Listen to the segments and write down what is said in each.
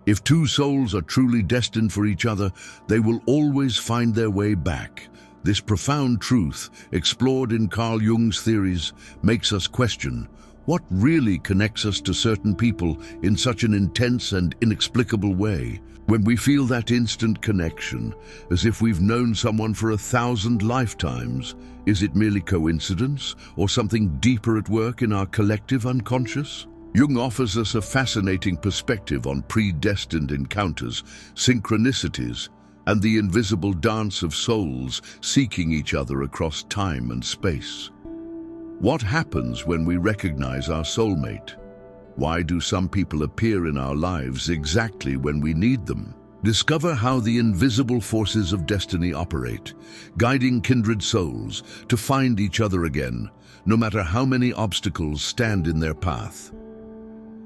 If two souls are truly destined for each other, they will always find their way back. This profound truth, explored in Carl Jung's theories, makes us question what really connects us to certain people in such an intense and inexplicable way. When we feel that instant connection, as if we've known someone for 1,000 lifetimes, is it merely coincidence or something deeper at work in our collective unconscious? Jung offers us a fascinating perspective on predestined encounters, synchronicities, and the invisible dance of souls seeking each other across time and space. What happens when we recognize our soulmate? Why do some people appear in our lives exactly when we need them? Discover how the invisible forces of destiny operate, guiding kindred souls to find each other again, no matter how many obstacles stand in their path.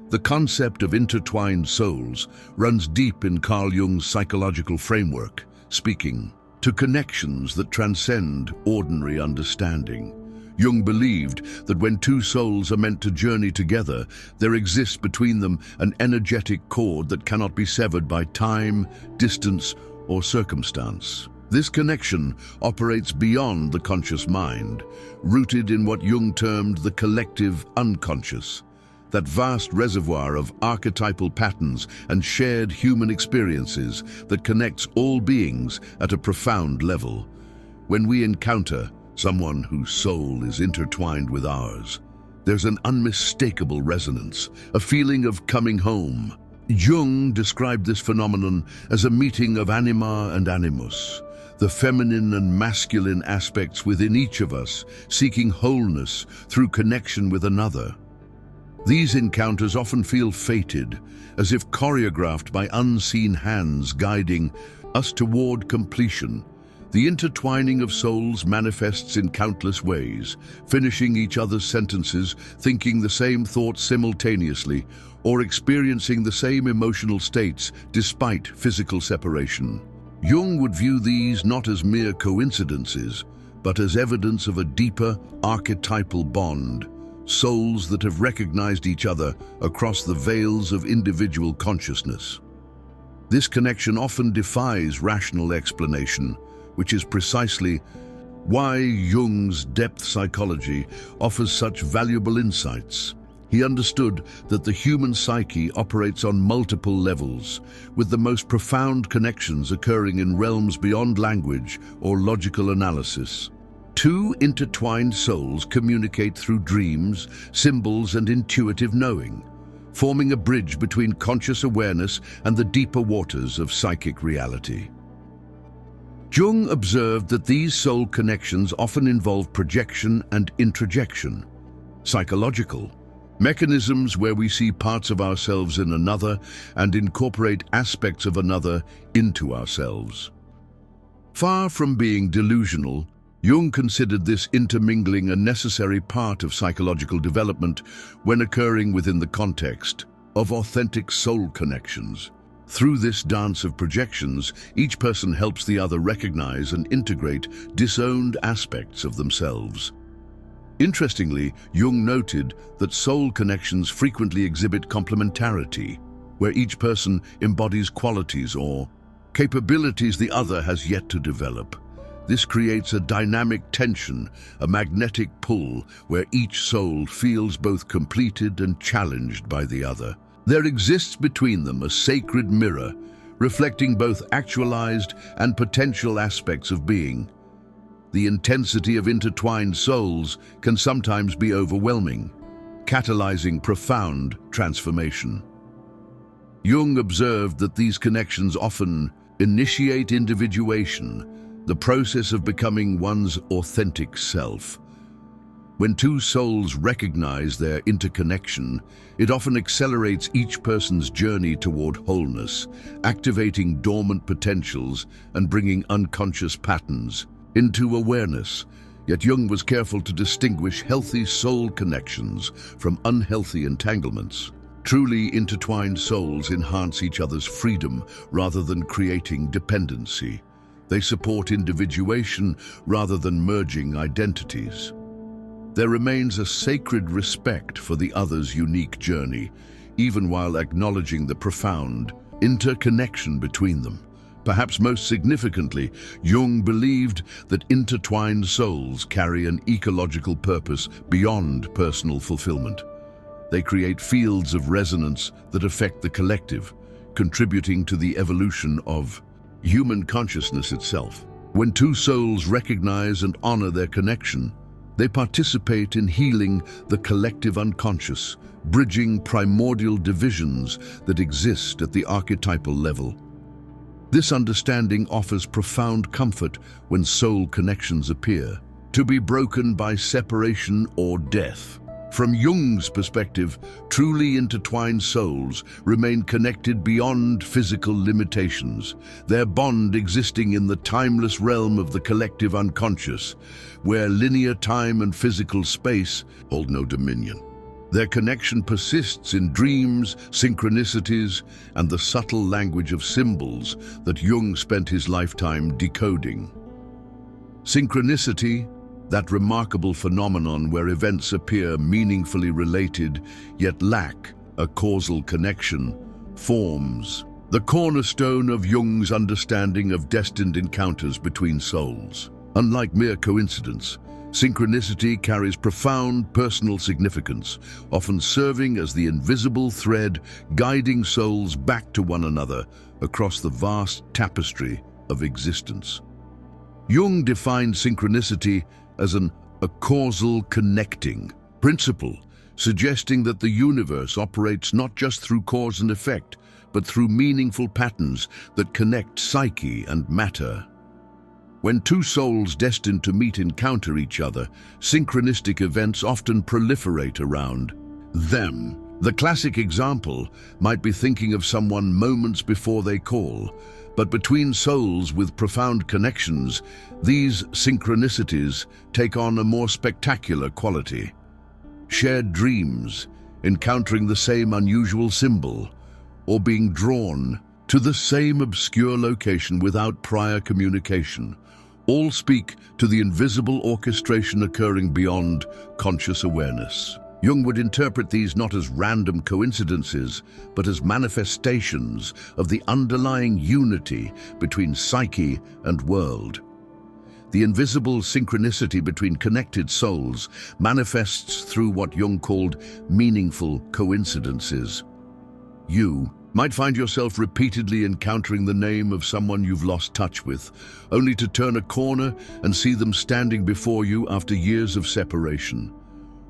The concept of intertwined souls runs deep in Carl Jung's psychological framework, speaking to connections that transcend ordinary understanding. Jung believed that when two souls are meant to journey together, there exists between them an energetic cord that cannot be severed by time, distance, or circumstance. This connection operates beyond the conscious mind, rooted in what Jung termed the collective unconscious, that vast reservoir of archetypal patterns and shared human experiences that connects all beings at a profound level. When we encounter someone whose soul is intertwined with ours, there's an unmistakable resonance, a feeling of coming home. Jung described this phenomenon as a meeting of anima and animus, the feminine and masculine aspects within each of us, seeking wholeness through connection with another. These encounters often feel fated, as if choreographed by unseen hands guiding us toward completion. The intertwining of souls manifests in countless ways, finishing each other's sentences, thinking the same thoughts simultaneously, or experiencing the same emotional states despite physical separation. Jung would view these not as mere coincidences, but as evidence of a deeper archetypal bond, souls that have recognized each other across the veils of individual consciousness. This connection often defies rational explanation, which is precisely why Jung's depth psychology offers such valuable insights. He understood that the human psyche operates on multiple levels, with the most profound connections occurring in realms beyond language or logical analysis. Two intertwined souls communicate through dreams, symbols, and intuitive knowing, forming a bridge between conscious awareness and the deeper waters of psychic reality. Jung observed that these soul connections often involve projection and introjection, psychological mechanisms where we see parts of ourselves in another and incorporate aspects of another into ourselves. Far from being delusional, Jung considered this intermingling a necessary part of psychological development when occurring within the context of authentic soul connections. Through this dance of projections, each person helps the other recognize and integrate disowned aspects of themselves. Interestingly, Jung noted that soul connections frequently exhibit complementarity, where each person embodies qualities or capabilities the other has yet to develop. This creates a dynamic tension, a magnetic pull, where each soul feels both completed and challenged by the other. There exists between them a sacred mirror, reflecting both actualized and potential aspects of being. The intensity of intertwined souls can sometimes be overwhelming, catalyzing profound transformation. Jung observed that these connections often initiate individuation, the process of becoming one's authentic self. When two souls recognize their interconnection, it often accelerates each person's journey toward wholeness, activating dormant potentials and bringing unconscious patterns into awareness. Yet Jung was careful to distinguish healthy soul connections from unhealthy entanglements. Truly intertwined souls enhance each other's freedom rather than creating dependency. They support individuation rather than merging identities. There remains a sacred respect for the other's unique journey, even while acknowledging the profound interconnection between them. Perhaps most significantly, Jung believed that intertwined souls carry an ecological purpose beyond personal fulfillment. They create fields of resonance that affect the collective, contributing to the evolution of human consciousness itself. When two souls recognize and honor their connection, they participate in healing the collective unconscious, bridging primordial divisions that exist at the archetypal level. This understanding offers profound comfort when soul connections appear to be broken by separation or death. From Jung's perspective, truly intertwined souls remain connected beyond physical limitations, their bond existing in the timeless realm of the collective unconscious, where linear time and physical space hold no dominion. Their connection persists in dreams, synchronicities, and the subtle language of symbols that Jung spent his lifetime decoding. Synchronicity, that remarkable phenomenon where events appear meaningfully related yet lack a causal connection, forms the cornerstone of Jung's understanding of destined encounters between souls. Unlike mere coincidence, synchronicity carries profound personal significance, often serving as the invisible thread guiding souls back to one another across the vast tapestry of existence. Jung defined synchronicity as a causal connecting principle, suggesting that the universe operates not just through cause and effect, but through meaningful patterns that connect psyche and matter. When two souls destined to meet encounter each other, synchronistic events often proliferate around them. The classic example might be thinking of someone moments before they call, but between souls with profound connections, these synchronicities take on a more spectacular quality. Shared dreams, encountering the same unusual symbol, or being drawn to the same obscure location without prior communication, all speak to the invisible orchestration occurring beyond conscious awareness. Jung would interpret these not as random coincidences, but as manifestations of the underlying unity between psyche and world. The invisible synchronicity between connected souls manifests through what Jung called meaningful coincidences. You might find yourself repeatedly encountering the name of someone you've lost touch with, only to turn a corner and see them standing before you after years of separation.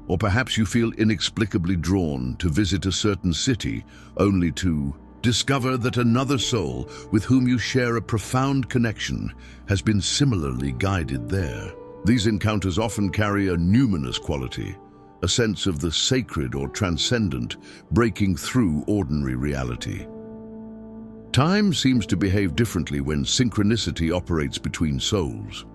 Or perhaps you feel inexplicably drawn to visit a certain city, only to discover that another soul with whom you share a profound connection has been similarly guided there. These encounters often carry a numinous quality, a sense of the sacred or transcendent breaking through ordinary reality. Time seems to behave differently when synchronicity operates between souls.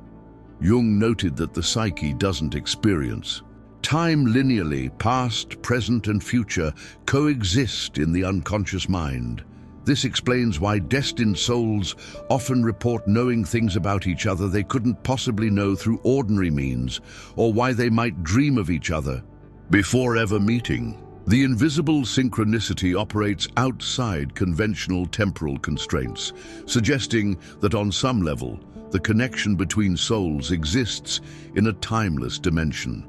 Jung noted that the psyche doesn't experience time linearly. Past, present, and future coexist in the unconscious mind. This explains why destined souls often report knowing things about each other they couldn't possibly know through ordinary means, or why they might dream of each other before ever meeting. The invisible synchronicity operates outside conventional temporal constraints, suggesting that on some level, the connection between souls exists in a timeless dimension.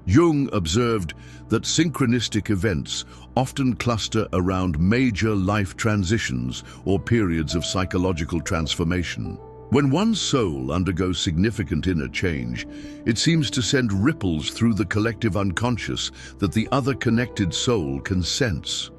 Jung observed that synchronistic events often cluster around major life transitions or periods of psychological transformation. When one soul undergoes significant inner change, it seems to send ripples through the collective unconscious that the other connected soul can sense.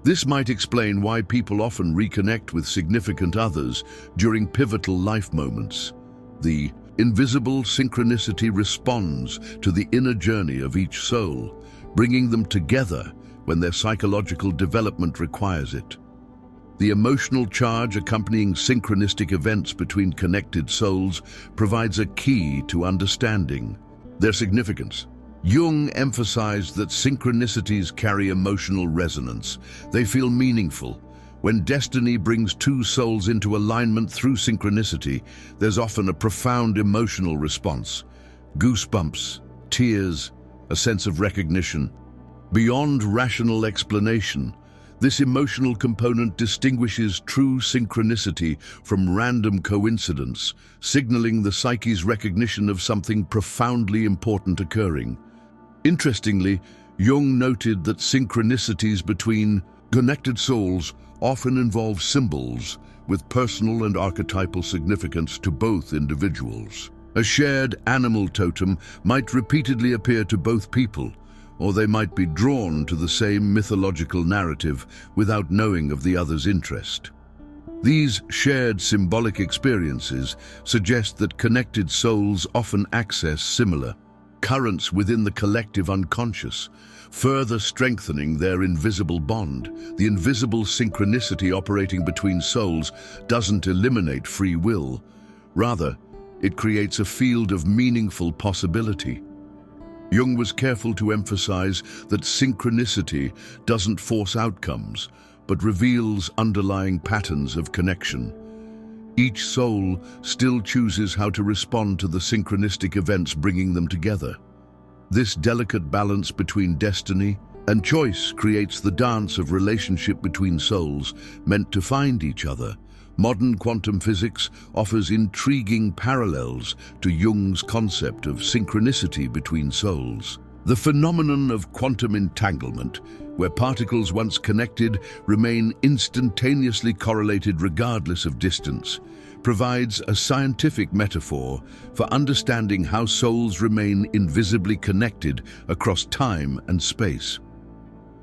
This might explain why people often reconnect with significant others during pivotal life moments. The invisible synchronicity responds to the inner journey of each soul, bringing them together when their psychological development requires it. The emotional charge accompanying synchronistic events between connected souls provides a key to understanding their significance. Jung emphasized that synchronicities carry emotional resonance. They feel meaningful. When destiny brings two souls into alignment through synchronicity, there's often a profound emotional response. Goosebumps, tears, a sense of recognition. Beyond rational explanation, This emotional component distinguishes true synchronicity from random coincidence, signaling the psyche's recognition of something profoundly important occurring. Interestingly, Jung noted that synchronicities between connected souls often involve symbols with personal and archetypal significance to both individuals. A shared animal totem might repeatedly appear to both people, or they might be drawn to the same mythological narrative without knowing of the other's interest. These shared symbolic experiences suggest that connected souls often access similar currents within the collective unconscious, further strengthening their invisible bond. The invisible synchronicity operating between souls doesn't eliminate free will. Rather, it creates a field of meaningful possibility. Jung was careful to emphasize that synchronicity doesn't force outcomes, but reveals underlying patterns of connection. Each soul still chooses how to respond to the synchronistic events bringing them together. This delicate balance between destiny and choice creates the dance of relationship between souls meant to find each other. Modern quantum physics offers intriguing parallels to Jung's concept of synchronicity between souls. The phenomenon of quantum entanglement, where particles once connected remain instantaneously correlated regardless of distance, provides a scientific metaphor for understanding how souls remain invisibly connected across time and space.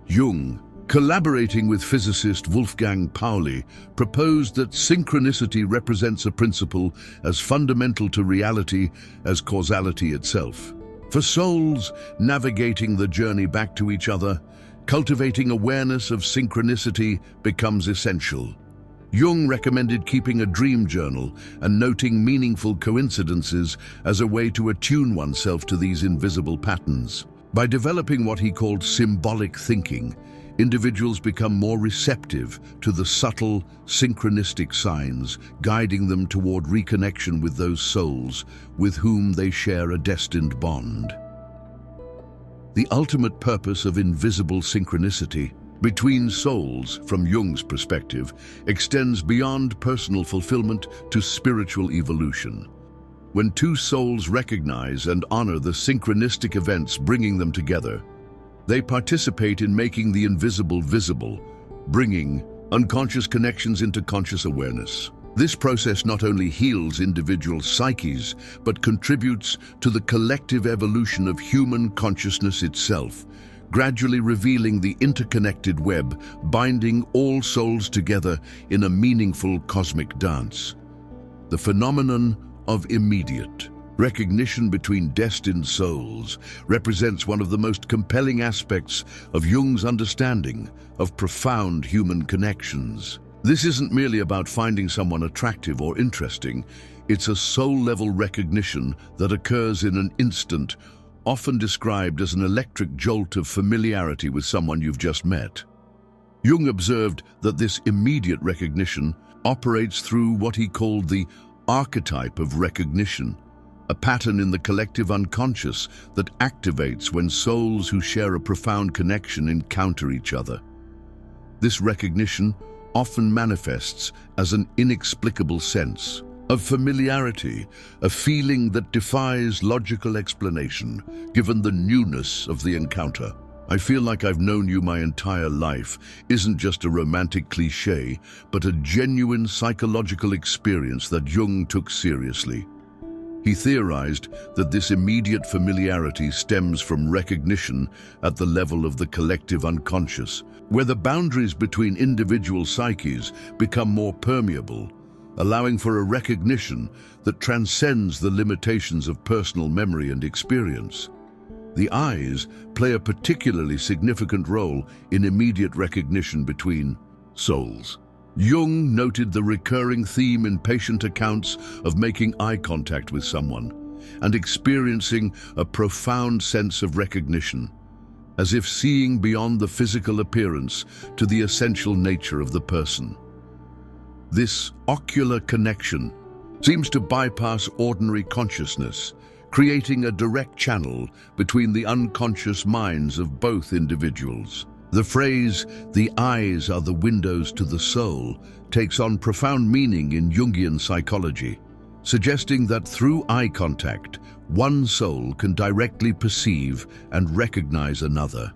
Jung, collaborating with physicist Wolfgang Pauli, proposed that synchronicity represents a principle as fundamental to reality as causality itself. For souls navigating the journey back to each other, cultivating awareness of synchronicity becomes essential. Jung recommended keeping a dream journal and noting meaningful coincidences as a way to attune oneself to these invisible patterns. By developing what he called symbolic thinking, individuals become more receptive to the subtle, synchronistic signs, guiding them toward reconnection with those souls with whom they share a destined bond. The ultimate purpose of invisible synchronicity between souls, from Jung's perspective, extends beyond personal fulfillment to spiritual evolution. When two souls recognize and honor the synchronistic events bringing them together, they participate in making the invisible visible, bringing unconscious connections into conscious awareness. This process not only heals individual psyches, but contributes to the collective evolution of human consciousness itself, gradually revealing the interconnected web binding all souls together in a meaningful cosmic dance. The phenomenon of immediate recognition between destined souls represents one of the most compelling aspects of Jung's understanding of profound human connections. This isn't merely about finding someone attractive or interesting, it's a soul-level recognition that occurs in an instant, often described as an electric jolt of familiarity with someone you've just met. Jung observed that this immediate recognition operates through what he called the archetype of recognition, a pattern in the collective unconscious that activates when souls who share a profound connection encounter each other. This recognition often manifests as an inexplicable sense of familiarity, a feeling that defies logical explanation, given the newness of the encounter. "I feel like I've known you my entire life" isn't just a romantic cliché, but a genuine psychological experience that Jung took seriously. He theorized that this immediate familiarity stems from recognition at the level of the collective unconscious, where the boundaries between individual psyches become more permeable, allowing for a recognition that transcends the limitations of personal memory and experience. The eyes play a particularly significant role in immediate recognition between souls. Jung noted the recurring theme in patient accounts of making eye contact with someone and experiencing a profound sense of recognition, as if seeing beyond the physical appearance to the essential nature of the person. This ocular connection seems to bypass ordinary consciousness, creating a direct channel between the unconscious minds of both individuals. The phrase, "the eyes are the windows to the soul," takes on profound meaning in Jungian psychology, suggesting that through eye contact, one soul can directly perceive and recognize another.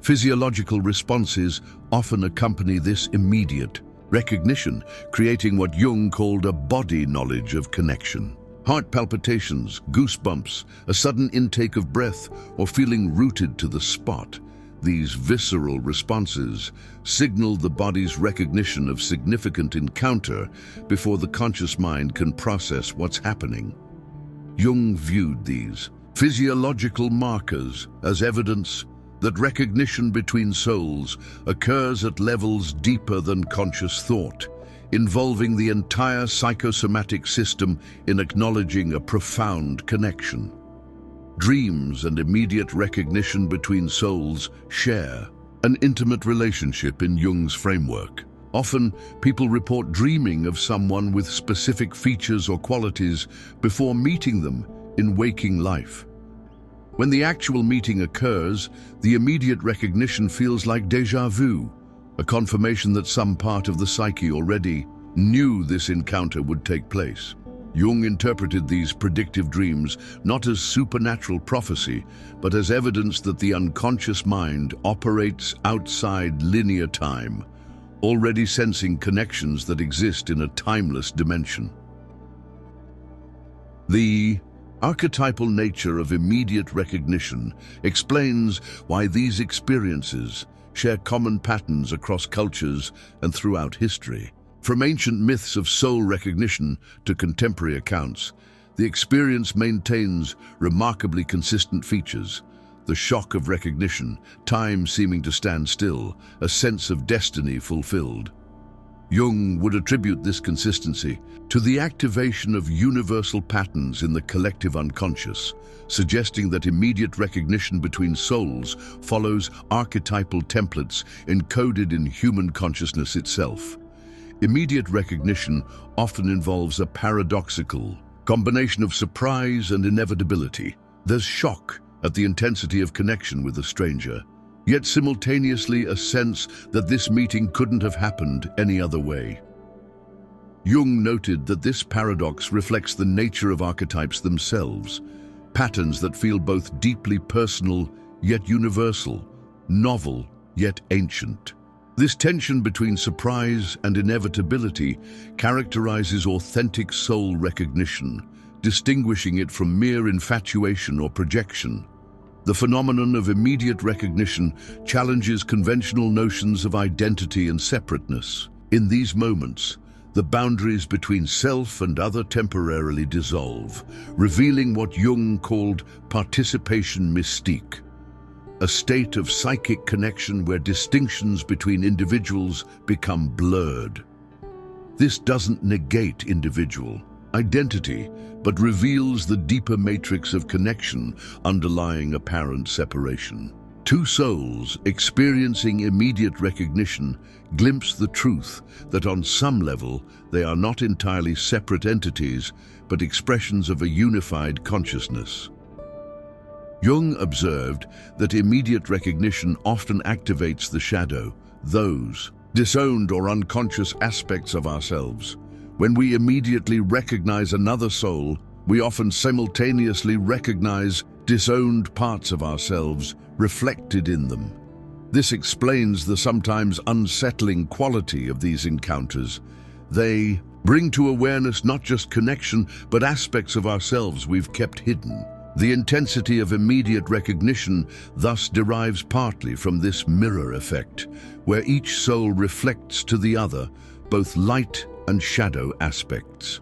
Physiological responses often accompany this immediate recognition, creating what Jung called a body knowledge of connection. Heart palpitations, goosebumps, a sudden intake of breath, or feeling rooted to the spot. These visceral responses signal the body's recognition of significant encounter before the conscious mind can process what's happening. Jung viewed these physiological markers as evidence that recognition between souls occurs at levels deeper than conscious thought, involving the entire psychosomatic system in acknowledging a profound connection. Dreams and immediate recognition between souls share an intimate relationship in Jung's framework. Often, people report dreaming of someone with specific features or qualities before meeting them in waking life. When the actual meeting occurs, the immediate recognition feels like déjà vu, a confirmation that some part of the psyche already knew this encounter would take place. Jung interpreted these predictive dreams not as supernatural prophecy, but as evidence that the unconscious mind operates outside linear time, already sensing connections that exist in a timeless dimension. The archetypal nature of immediate recognition explains why these experiences share common patterns across cultures and throughout history. From ancient myths of soul recognition to contemporary accounts, the experience maintains remarkably consistent features. The shock of recognition, time seeming to stand still, a sense of destiny fulfilled. Jung would attribute this consistency to the activation of universal patterns in the collective unconscious, suggesting that immediate recognition between souls follows archetypal templates encoded in human consciousness itself. Immediate recognition often involves a paradoxical combination of surprise and inevitability. There's shock at the intensity of connection with a stranger, yet simultaneously a sense that this meeting couldn't have happened any other way. Jung noted that this paradox reflects the nature of archetypes themselves, patterns that feel both deeply personal yet universal, novel yet ancient. This tension between surprise and inevitability characterizes authentic soul recognition, distinguishing it from mere infatuation or projection. The phenomenon of immediate recognition challenges conventional notions of identity and separateness. In these moments, the boundaries between self and other temporarily dissolve, revealing what Jung called participation mystique, a state of psychic connection where distinctions between individuals become blurred. This doesn't negate individual identity, but reveals the deeper matrix of connection underlying apparent separation. Two souls experiencing immediate recognition glimpse the truth that on some level they are not entirely separate entities, but expressions of a unified consciousness. Jung observed that immediate recognition often activates the shadow, those disowned or unconscious aspects of ourselves. When we immediately recognize another soul, we often simultaneously recognize disowned parts of ourselves reflected in them. This explains the sometimes unsettling quality of these encounters. They bring to awareness not just connection, but aspects of ourselves we've kept hidden. The intensity of immediate recognition thus derives partly from this mirror effect, where each soul reflects to the other both light and shadow aspects.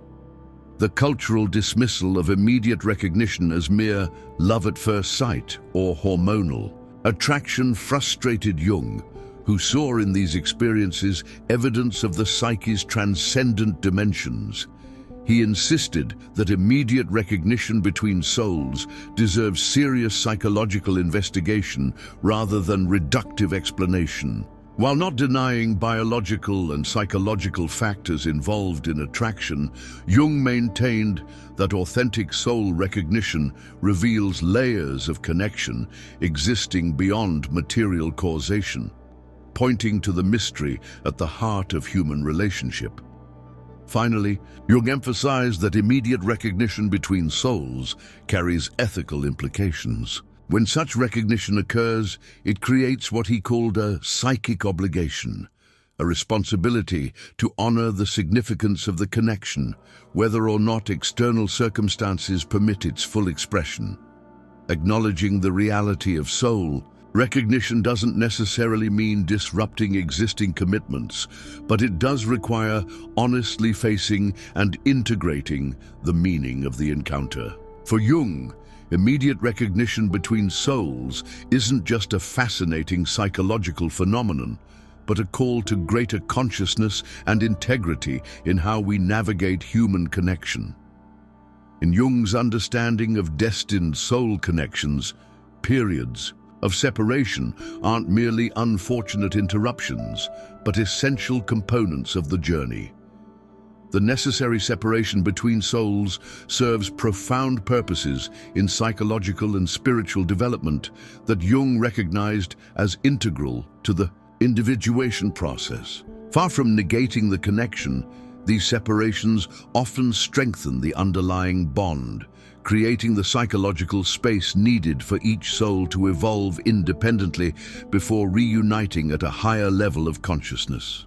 The cultural dismissal of immediate recognition as mere love at first sight or hormonal attraction frustrated Jung, who saw in these experiences evidence of the psyche's transcendent dimensions. He insisted that immediate recognition between souls deserves serious psychological investigation rather than reductive explanation. While not denying biological and psychological factors involved in attraction, Jung maintained that authentic soul recognition reveals layers of connection existing beyond material causation. pointing to the mystery at the heart of human relationship. Finally, Jung emphasized that immediate recognition between souls carries ethical implications. When such recognition occurs, it creates what he called a psychic obligation, a responsibility to honor the significance of the connection, whether or not external circumstances permit its full expression. Acknowledging the reality of soul, recognition doesn't necessarily mean disrupting existing commitments, but it does require honestly facing and integrating the meaning of the encounter. For Jung, immediate recognition between souls isn't just a fascinating psychological phenomenon, but a call to greater consciousness and integrity in how we navigate human connection. In Jung's understanding of destined soul connections, periods of separation aren't merely unfortunate interruptions, but essential components of the journey. The necessary separation between souls serves profound purposes in psychological and spiritual development that Jung recognized as integral to the individuation process. Far from negating the connection, these separations often strengthen the underlying bond, creating the psychological space needed for each soul to evolve independently before reuniting at a higher level of consciousness.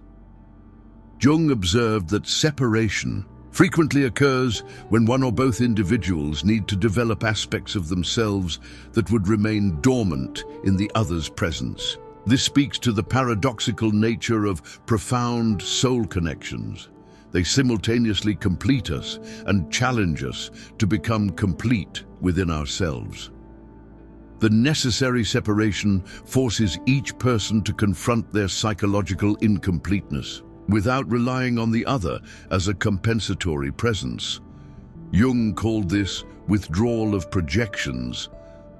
Jung observed that separation frequently occurs when one or both individuals need to develop aspects of themselves that would remain dormant in the other's presence. This speaks to the paradoxical nature of profound soul connections. They simultaneously complete us and challenge us to become complete within ourselves. The necessary separation forces each person to confront their psychological incompleteness, without relying on the other as a compensatory presence. Jung called this withdrawal of projections,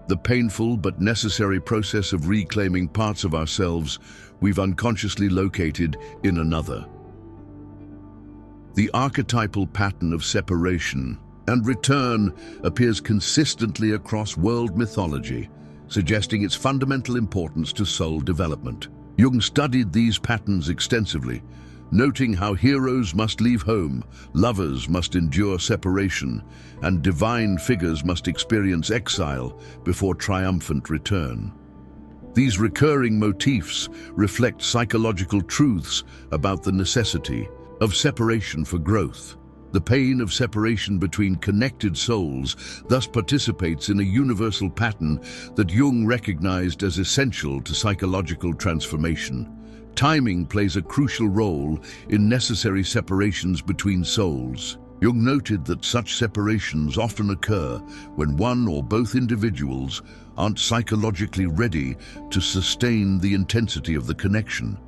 the painful but necessary process of reclaiming parts of ourselves we've unconsciously located in another. The archetypal pattern of separation and return appears consistently across world mythology, suggesting its fundamental importance to soul development. Jung studied these patterns extensively, noting how heroes must leave home, lovers must endure separation, and divine figures must experience exile before triumphant return. These recurring motifs reflect psychological truths about the necessity of separation for growth. The pain of separation between connected souls thus participates in a universal pattern that Jung recognized as essential to psychological transformation. Timing plays a crucial role in necessary separations between souls. Jung noted that such separations often occur when one or both individuals aren't psychologically ready to sustain the intensity of the connection.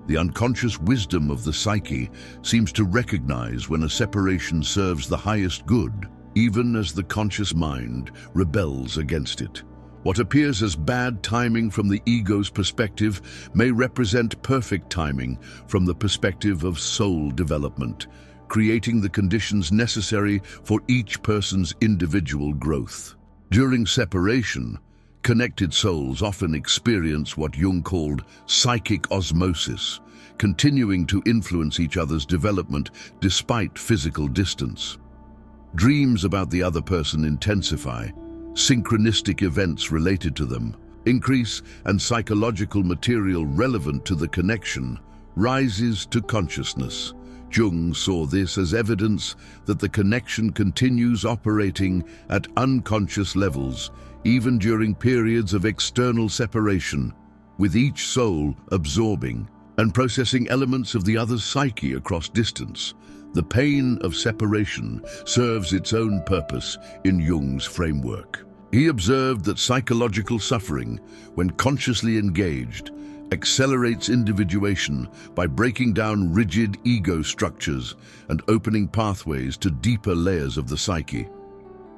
The unconscious wisdom of the psyche seems to recognize when a separation serves the highest good, even as the conscious mind rebels against it. What appears as bad timing from the ego's perspective may represent perfect timing from the perspective of soul development, creating the conditions necessary for each person's individual growth. During separation, connected souls often experience what Jung called psychic osmosis, continuing to influence each other's development despite physical distance. Dreams about the other person intensify, synchronistic events related to them increase, and psychological material relevant to the connection rises to consciousness. Jung saw this as evidence that the connection continues operating at unconscious levels, even during periods of external separation, with each soul absorbing and processing elements of the other's psyche across distance. The pain of separation serves its own purpose in Jung's framework. He observed that psychological suffering, when consciously engaged, accelerates individuation by breaking down rigid ego structures and opening pathways to deeper layers of the psyche.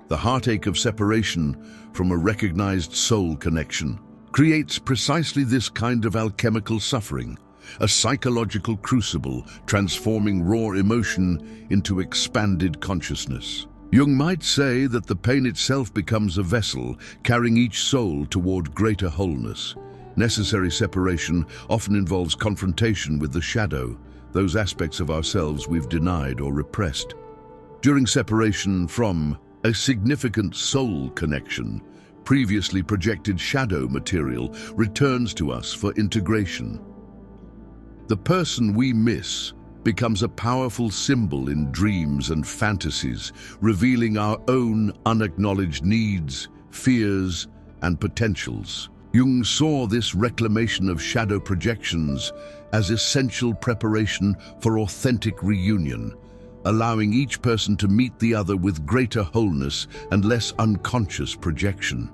The heartache of separation from a recognized soul connection creates precisely this kind of alchemical suffering, a psychological crucible transforming raw emotion into expanded consciousness. Jung might say that the pain itself becomes a vessel carrying each soul toward greater wholeness. Necessary separation often involves confrontation with the shadow, those aspects of ourselves we've denied or repressed. During separation from a significant soul connection, previously projected shadow material returns to us for integration. The person we miss becomes a powerful symbol in dreams and fantasies, revealing our own unacknowledged needs, fears, and potentials. Jung saw this reclamation of shadow projections as essential preparation for authentic reunion, allowing each person to meet the other with greater wholeness and less unconscious projection.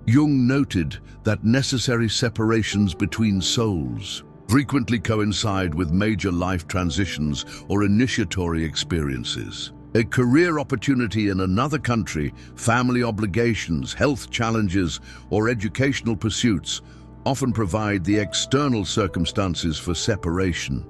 Jung noted that necessary separations between souls frequently coincide with major life transitions or initiatory experiences. A career opportunity in another country, family obligations, health challenges, or educational pursuits often provide the external circumstances for separation.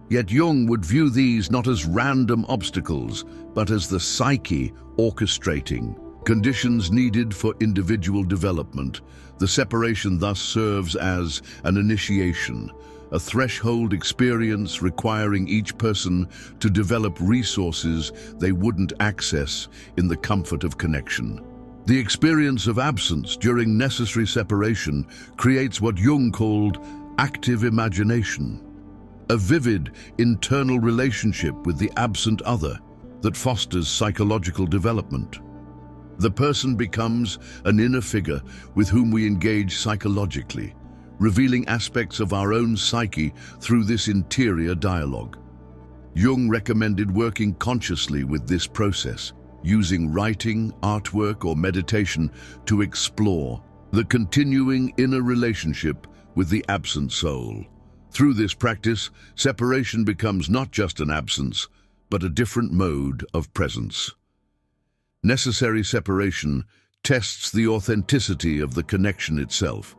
Yet Jung would view these not as random obstacles, but as the psyche orchestrating conditions needed for individual development. The separation thus serves as an initiation, a threshold experience requiring each person to develop resources they wouldn't access in the comfort of connection. The experience of absence during necessary separation creates what Jung called active imagination, a vivid internal relationship with the absent other that fosters psychological development. The person becomes an inner figure with whom we engage psychologically, revealing aspects of our own psyche through this interior dialogue. Jung recommended working consciously with this process, using writing, artwork, or meditation to explore the continuing inner relationship with the absent soul. Through this practice, separation becomes not just an absence, but a different mode of presence. Necessary separation tests the authenticity of the connection itself.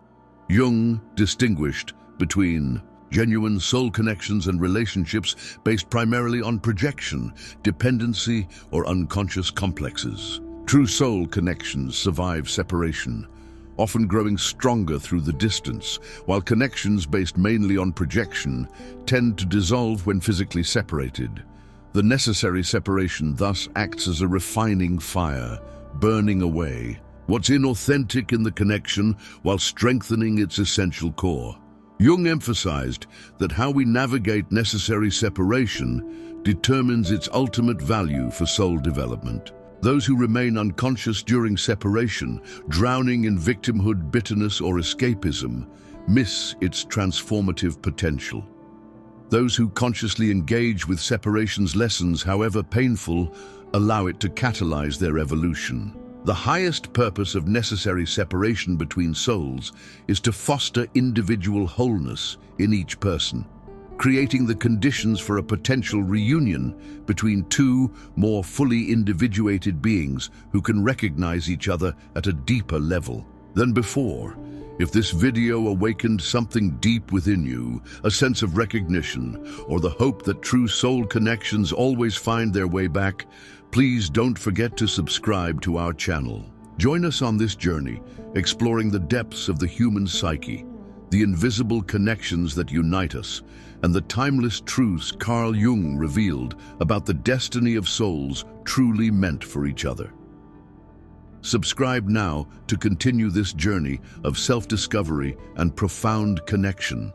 Jung distinguished between genuine soul connections and relationships based primarily on projection, dependency, or unconscious complexes. True soul connections survive separation, often growing stronger through the distance, while connections based mainly on projection tend to dissolve when physically separated. The necessary separation thus acts as a refining fire, burning away what's inauthentic in the connection while strengthening its essential core. Jung emphasized that how we navigate necessary separation determines its ultimate value for soul development. Those who remain unconscious during separation, drowning in victimhood, bitterness, or escapism, miss its transformative potential. Those who consciously engage with separation's lessons, however painful, allow it to catalyze their evolution. The highest purpose of necessary separation between souls is to foster individual wholeness in each person, creating the conditions for a potential reunion between two more fully individuated beings who can recognize each other at a deeper level than before. If this video awakened something deep within you, a sense of recognition, or the hope that true soul connections always find their way back, please don't forget to subscribe to our channel. Join us on this journey, exploring the depths of the human psyche, the invisible connections that unite us, and the timeless truths Carl Jung revealed about the destiny of souls truly meant for each other. Subscribe now to continue this journey of self-discovery and profound connection.